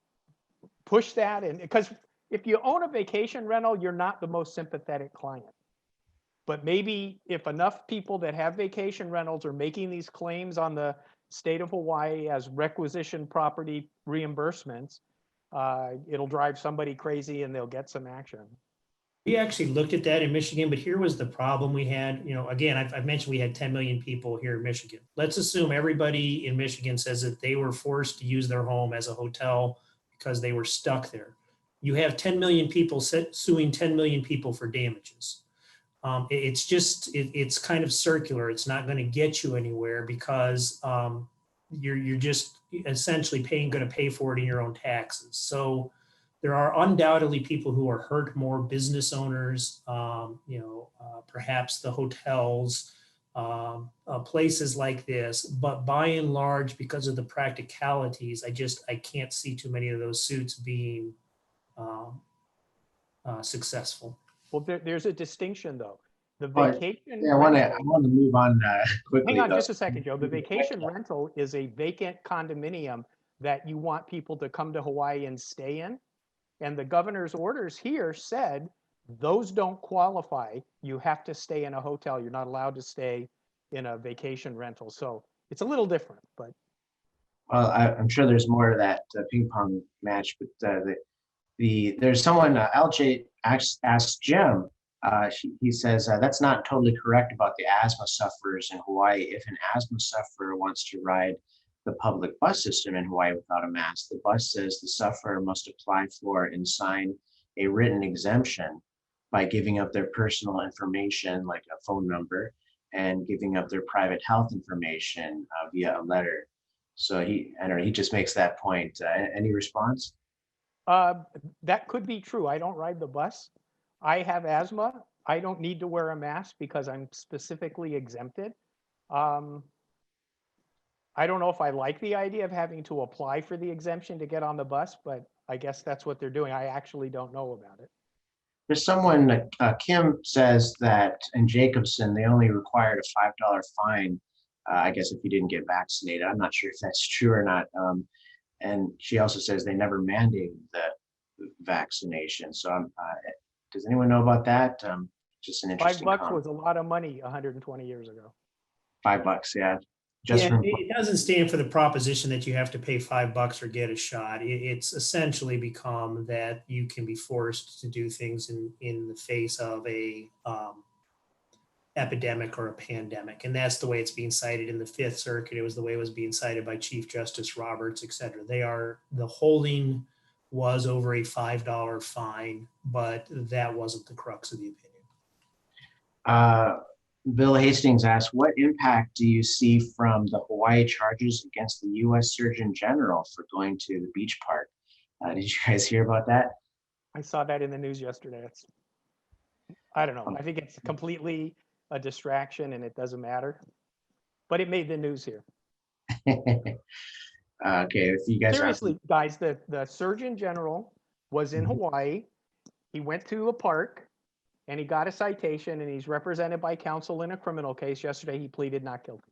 push that, and because if you own a vacation rental, you're not the most sympathetic client. But maybe if enough people that have vacation rentals are making these claims on the state of Hawaii as requisition property reimbursements, it'll drive somebody crazy and they'll get some action. We actually looked at that in Michigan, but here was the problem we had. You know, again, I've mentioned we had 10 million people here in Michigan. Let's assume everybody in Michigan says that they were forced to use their home as a hotel because they were stuck there. You have 10 million people suing 10 million people for damages. It's kind of circular. It's not going to get you anywhere because you're just essentially going to pay for it in your own taxes. So there are undoubtedly people who are hurt more, business owners, perhaps the hotels, places like this. But by and large, because of the practicalities, I can't see too many of those suits being successful. Well, there's a distinction though. The But, vacation. Yeah, I want to move on quickly. Hang on though. just a second, Joe. The vacation rental is a vacant condominium that you want people to come to Hawaii and stay in. And the governor's orders here said those don't qualify. You have to stay in a hotel. You're not allowed to stay in a vacation rental. So it's a little different, but. Well, I'm sure there's more to that ping pong match, but there's someone, LJ asks Jim, he says, that's not totally correct about the asthma sufferers in Hawaii. If an asthma sufferer wants to ride the public bus system in Hawaii without a mask, the bus says the sufferer must apply for and sign a written exemption by giving up their personal information, like a phone number, and giving up their private health information via a letter. So he just makes that point. Any response? That could be true. I don't ride the bus. I have asthma. I don't need to wear a mask because I'm specifically exempted. I don't know if I like the idea of having to apply for the exemption to get on the bus, but I guess that's what they're doing. I actually don't know about it. There's someone, Kim says that in Jacobson, they only required a $5 fine, I guess if you didn't get vaccinated. I'm not sure if that's true or not. And she also says they never mandated the vaccination. So does anyone know about that? Just an interesting $5 comment. was a lot of money 120 years ago. $5, yeah. It doesn't stand for the proposition that you have to pay $5 or get a shot. It's essentially become that you can be forced to do things in the face of a epidemic or a pandemic. And that's the way it's being cited in the Fifth Circuit. It was the way it was being cited by Chief Justice Roberts, et cetera. The holding was over a $5 fine, but that wasn't the crux of the opinion. Bill Hastings asked, what impact do you see from the Hawaii charges against the U.S. Surgeon General for going to the beach park? Did you guys hear about that? I saw that in the news yesterday. I don't know. I think it's completely a distraction and it doesn't matter, but it made the news here. Okay, if you guys seriously, guys, the Surgeon General was in Hawaii. He went to a park and he got a citation and he's represented by counsel in a criminal case. Yesterday, he pleaded not guilty.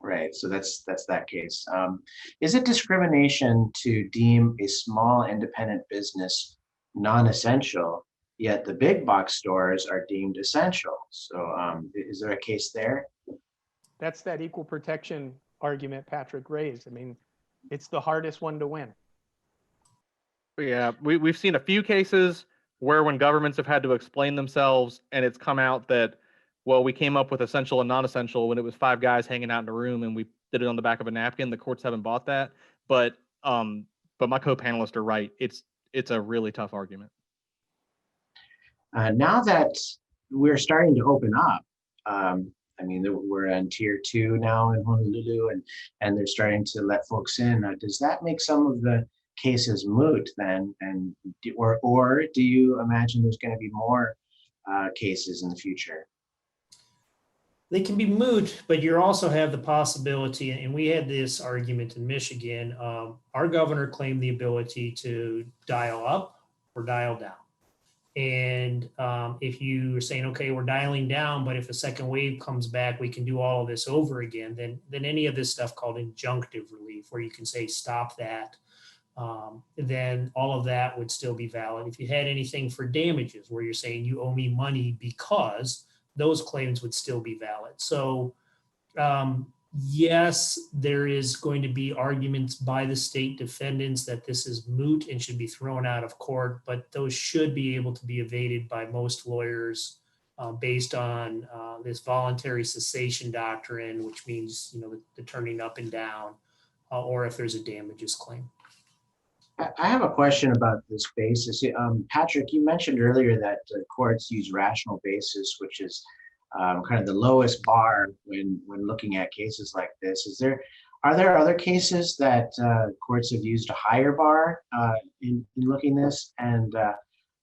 Right, so that's that case. Is it discrimination to deem a small independent business non-essential, yet the big box stores are deemed essential? So is there a case there? That's that equal protection argument Patrick raised. I mean, it's the hardest one to win. Yeah, we've seen a few cases where when governments have had to explain themselves and it's come out that, well, we came up with essential and non-essential when it was 5 guys hanging out in a room and we did it on the back of a napkin. The courts haven't bought that, but my co-panelists are right. It's a really tough argument. Now that we're starting to open up, I mean, we're on tier 2 now in Honolulu, and they're starting to let folks in. Does that make some of the cases moot then, or do you imagine there's going to be more cases in the future? They can be moot, but you also have the possibility, and we had this argument in Michigan, our governor claimed the ability to dial up or dial down. And if you are saying, okay, we're dialing down, but if a second wave comes back, we can do all of this over again, then any of this stuff called injunctive relief, where you can say, stop that, then all of that would still be valid. If you had anything for damages where you're saying you owe me money because, those claims would still be valid. So yes, there is going to be arguments by the state defendants that this is moot and should be thrown out of court, but those should be able to be evaded by most lawyers based on this voluntary cessation doctrine, which means, the turning up and down, or if there's a damages claim. I have a question about this basis. Patrick, you mentioned earlier that courts use rational basis, which is kind of the lowest bar when looking at cases like this. Are there other cases that courts have used a higher bar in looking this? And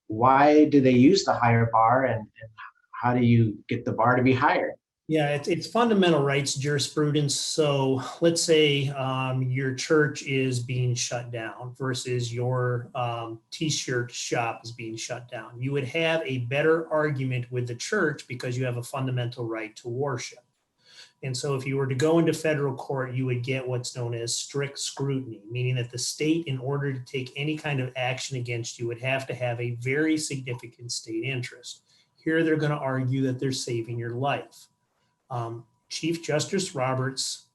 why do they use the higher bar, and how do you get the bar to be higher? Yeah, it's fundamental rights jurisprudence. So let's say your church is being shut down versus your t-shirt shop is being shut down. You would have a better argument with the church because you have a fundamental right to worship. And so if you were to go into federal court, you would get what's known as strict scrutiny, meaning that the state, in order to take any kind of action against you, would have to have a very significant state interest. Here, they're going to argue that they're saving your life. Chief Justice Roberts'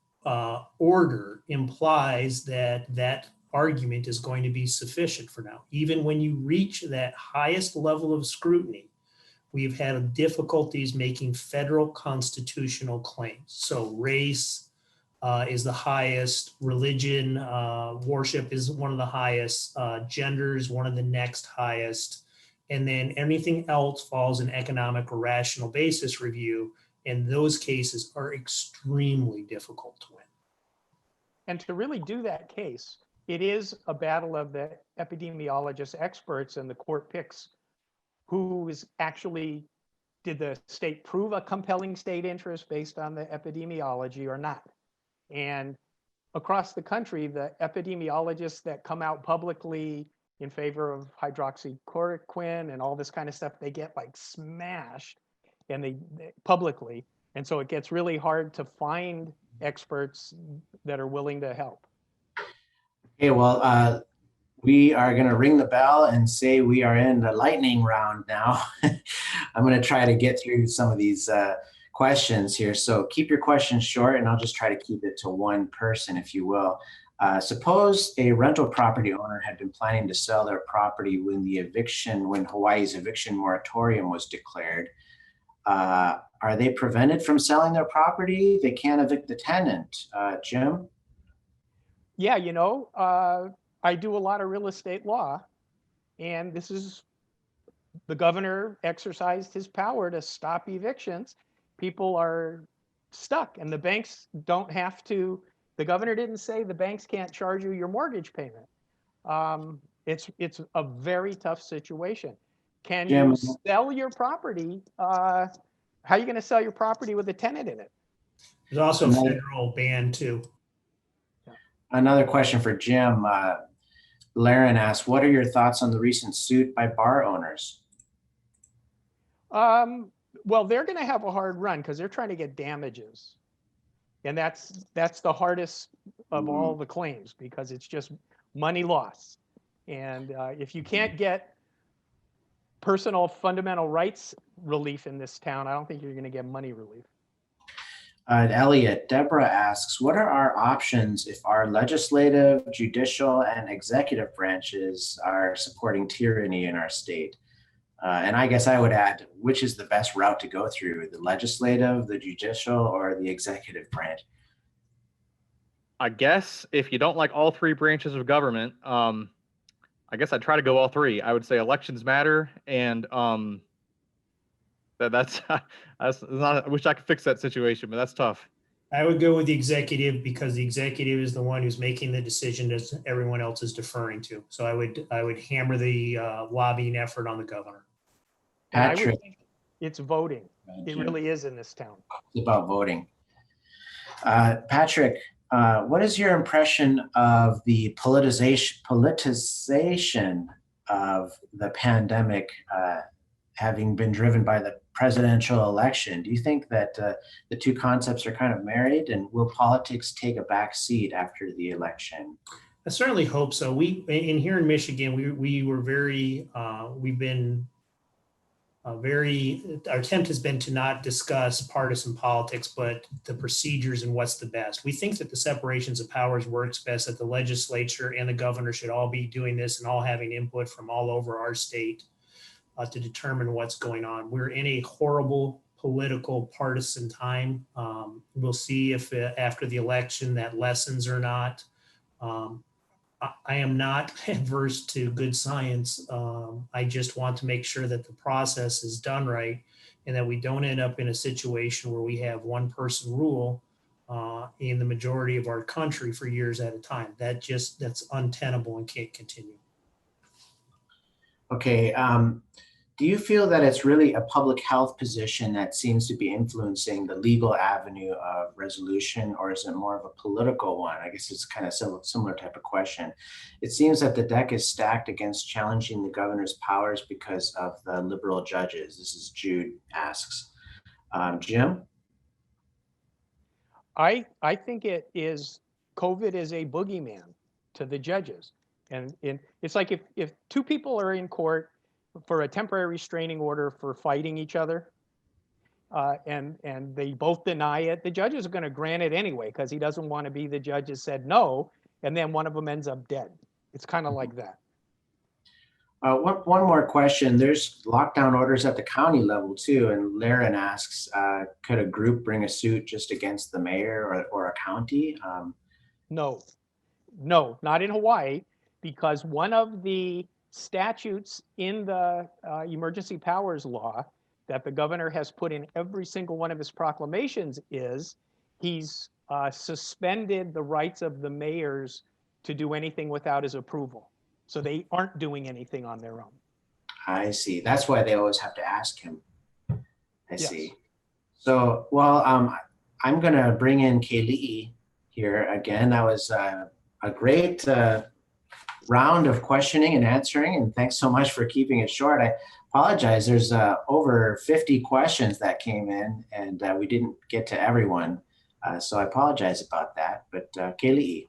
order implies that argument is going to be sufficient for now. Even when you reach that highest level of scrutiny, we've had difficulties making federal constitutional claims. So race is the highest, religion, worship is one of the highest, gender is one of the next highest, and then anything else falls in economic or rational basis review. And those cases are extremely difficult to win. And to really do that case, it is a battle of the epidemiologist experts, and the court picks who is actually, did the state prove a compelling state interest based on the epidemiology or not? And across the country, the epidemiologists that come out publicly in favor of hydroxychloroquine and all this kind of stuff, they get like smashed. And they publicly, and so it gets really hard to find experts that are willing to help. Okay, well, we are going to ring the bell and say we are in the lightning round now. I'm going to try to get through some of these questions here. So keep your questions short, and I'll just try to keep it to one person, if you will. Suppose a rental property owner had been planning to sell their property when Hawaii's eviction moratorium was declared. Are they prevented from selling their property? They can't evict the tenant. Jim? Yeah, I do a lot of real estate law, and this is, the governor exercised his power to stop evictions. People are stuck, and the banks don't have to, the governor didn't say the banks can't charge you your mortgage payment. It's a very tough situation. Can Jim, you sell your property? How are you going to sell your property with a tenant in it? There's also a federal ban too. Another question for Jim. Laren asks, what are your thoughts on the recent suit by bar owners? Well, they're going to have a hard run because they're trying to get damages. And that's the hardest of all the claims, because it's just money loss. And if you can't get personal fundamental rights relief in this town, I don't think you're going to get money relief. Elliot, Deborah asks, what are our options if our legislative, judicial, and executive branches are supporting tyranny in our state? And I guess I would add, which is the best route to go through, the legislative, the judicial, or the executive branch? I guess if you don't like all three branches of government, I guess I'd try to go all three. I would say elections matter, and that's not. I wish I could fix that situation, but that's tough. I would go with the executive because the executive is the one who's making the decision that everyone else is deferring to. So I would hammer the lobbying effort on the governor. Patrick, I would think it's voting. It really is in this town. It's about voting. Patrick, what is your impression of the politicization of the pandemic having been driven by the presidential election. Do you think that the two concepts are kind of married, and will politics take a back seat after the election? I certainly hope so. Here in Michigan, we were very, we've been our attempt has been to not discuss partisan politics, but the procedures and what's the best. We think that the separations of powers works best, that the legislature and the governor should all be doing this and all having input from all over our state to determine what's going on. We're in a horrible political partisan time. We'll see if after the election that lessens or not. I am not adverse to good science. I just want to make sure that the process is done right and that we don't end up in a situation where we have one person rule in the majority of our country for years at a time. That's untenable and can't continue. Okay. Do you feel that it's really a public health position that seems to be influencing the legal avenue of resolution, or is it more of a political one? I guess it's kind of similar type of question. It seems that the deck is stacked against challenging the governor's powers because of the liberal judges. This is Jude asks. Jim? I think it is, COVID is a boogeyman to the judges. And it's like if two people are in court for a temporary restraining order for fighting each other, and they both deny it, the judges are going to grant it anyway because he doesn't want to be the judge that said no, and then one of them ends up dead. It's kind of like that. One more question. There's lockdown orders at the county level too, and Laren asks, could a group bring a suit just against the mayor or a county? No, not in Hawaii, because one of the statutes in the emergency powers law that the governor has put in every single one of his proclamations is he's suspended the rights of the mayors to do anything without his approval. So they aren't doing anything on their own. I see. That's why they always have to ask him. I Yes. see. So, well, I'm going to bring in Kaylee here again. That was a great round of questioning and answering, and thanks so much for keeping it short. I apologize. There's over 50 questions that came in, and we didn't get to everyone. So I apologize about that. But Kaylee.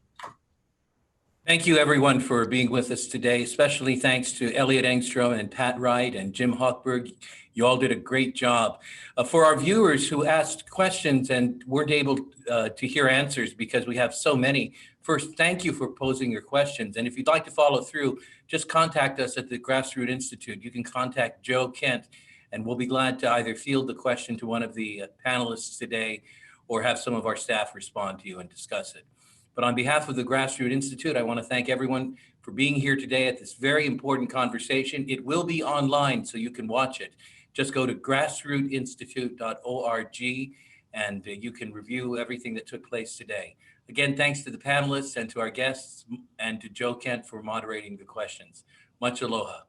Thank you, everyone, for being with us today. Especially thanks to Elliot Angstrom and Pat Wright and Jim Hofberg. You all did a great job. For our viewers who asked questions and weren't able to hear answers because we have so many, first, thank you for posing your questions. And if you'd like to follow through, just contact us at the Grassroots Institute. You can contact Joe Kent, and we'll be glad to either field the question to one of the panelists today or have some of our staff respond to you and discuss it. But on behalf of the Grassroots Institute, I want to thank everyone for being here today at this very important conversation. It will be online, so you can watch it. Just go to grassrootsinstitute.org and you can review everything that took place today. Again, thanks to the panelists and to our guests and to Joe Kent for moderating the questions. Much aloha.